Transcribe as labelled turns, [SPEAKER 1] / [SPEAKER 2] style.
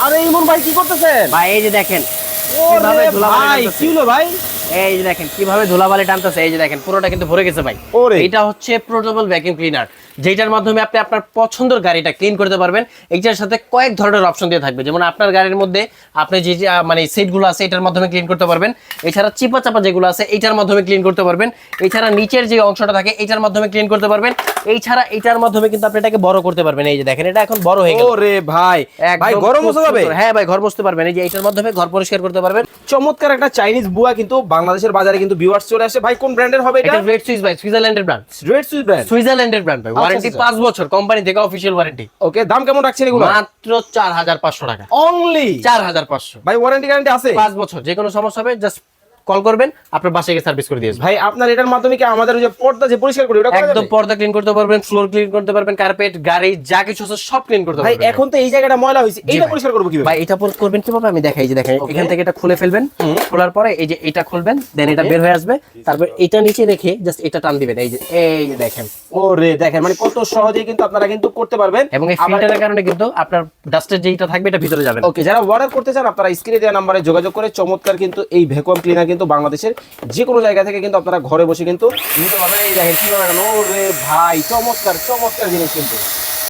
[SPEAKER 1] আরে ইমন ভাই কি করতেছেন?
[SPEAKER 2] ভাই এই যে দেখেন
[SPEAKER 1] ওরে ভাই কি হলো ভাই?
[SPEAKER 2] এই যে দেখেন কিভাবে ধুলাবালি টানতেছে, এই যে দেখেন পুরোটা কিন্তু ভরে গেছে ভাই।
[SPEAKER 1] ওরে।
[SPEAKER 2] এটা হচ্ছে পোর্টেবল ভ্যাকুয়াম ক্লিনার, যেটার মাধ্যমে আপনি আপনার পছন্দের গাড়িটা ক্লিন করতে পারবেন। এইটার সাথে কয়েক ধরনের অপশন দিয়ে থাকবে, যেমন আপনার গাড়ির মধ্যে আপনি যে মানে সিটগুলো আছে এটার মাধ্যমে ক্লিন করতে পারবেন। এছাড়া চিপা চাপা যেগুলো আছে এটার মাধ্যমে ক্লিন করতে পারবেন। এছাড়া নিচের যে অংশটা থাকে এটার মাধ্যমে ক্লিন করতে পারবেন। এছাড়া এটার মাধ্যমে কিন্তু আপনি এটাকে বড় করতে পারবেন। এই যে দেখেন এটা এখন বড় হয়ে গেল।
[SPEAKER 1] ওরে ভাই ভাই
[SPEAKER 2] একদম
[SPEAKER 1] গরম মুছে যাবে?
[SPEAKER 2] হ্যাঁ ভাই, ঘর মুছতে পারবেন। এই যে এটার মাধ্যমে ঘর পরিষ্কার করতে পারবেন।
[SPEAKER 1] চমৎকার একটা চাইনিজ বুয়া কিন্তু বাংলাদেশের বাজারে কিন্তু ভিউয়ার্স চলে আসে। ভাই কোন ব্র্যান্ডের হবে এটা?
[SPEAKER 2] এটা রেড সুইস ভাই, সুইজারল্যান্ডের ব্র্যান্ড।
[SPEAKER 1] Red Swiss brand.
[SPEAKER 2] সুইজারল্যান্ডের ব্র্যান্ড ভাই, ওয়ারেন্টি
[SPEAKER 1] আচ্ছা।
[SPEAKER 2] 5 বছর, কোম্পানি থেকে অফিশিয়াল ওয়ারেন্টি।
[SPEAKER 1] ওকে, দাম কেমন রাখছেন এগুলো?
[SPEAKER 2] মাত্র 4500 টাকা।
[SPEAKER 1] অনলি
[SPEAKER 2] 4500
[SPEAKER 1] ভাই, ওয়ারেন্টি গ্যারান্টি আছে
[SPEAKER 2] 5 বছর, যে কোনো সমস্যা হবে জাস্ট কল করবেন, আপনার বাসায় গিয়ে সার্ভিস করে দিয়ে আসবে।
[SPEAKER 1] ভাই আপনার এটার মাধ্যমে কি আমাদের ওই যে পর্দা যে পরিষ্কার করি ওটা করা
[SPEAKER 2] একদম
[SPEAKER 1] যাবে?
[SPEAKER 2] পর্দা ক্লিন করতে পারবেন, ফ্লোর ক্লিন করতে পারবেন, কার্পেট, গাড়ি যা কিছু আছে সব ক্লিন করতে
[SPEAKER 1] ভাই
[SPEAKER 2] পারবেন।
[SPEAKER 1] এখন তো এই জায়গাটা ময়লা হয়েছে,
[SPEAKER 2] জি
[SPEAKER 1] এইটা
[SPEAKER 2] ভাই।
[SPEAKER 1] পরিষ্কার করবো কিভাবে?
[SPEAKER 2] ভাই এটা করবেন কিভাবে আমি দেখাই, যে দেখেন
[SPEAKER 1] Okay.
[SPEAKER 2] এখান থেকে এটা খুলে ফেলবেন, খোলার পরে এই যে এটা খুলবেন, দেন এটা
[SPEAKER 1] Okay.
[SPEAKER 2] বের হয়ে আসবে, তারপর এটা নিচে রেখে জাস্ট এটা টান দিবেন। এই যে দেখেন,
[SPEAKER 1] ওরে দেখেন মানে কত সহজেই কিন্তু আপনারা কিন্তু করতে পারবেন।
[SPEAKER 2] এবং এই ফিল্টারের কারণে কিন্তু আপনার ডাস্টের যেটা থাকবে এটা ভিতরে যাবে না।
[SPEAKER 1] ওকে, যারা অর্ডার করতে চান আপনারা স্ক্রিনে দেওয়া নাম্বারে যোগাযোগ করে চমৎকার কিন্তু এই ভ্যাকুয়াম ক্লিনার কিন্তু বাংলাদেশের যে কোনো জায়গা থেকে কিন্তু আপনারা ঘরে বসে কিন্তু নিতে পারবেন। এই দেখেন কিভাবে, ওরে ভাই চমৎকার চমৎকার জিনিস কিন্তু।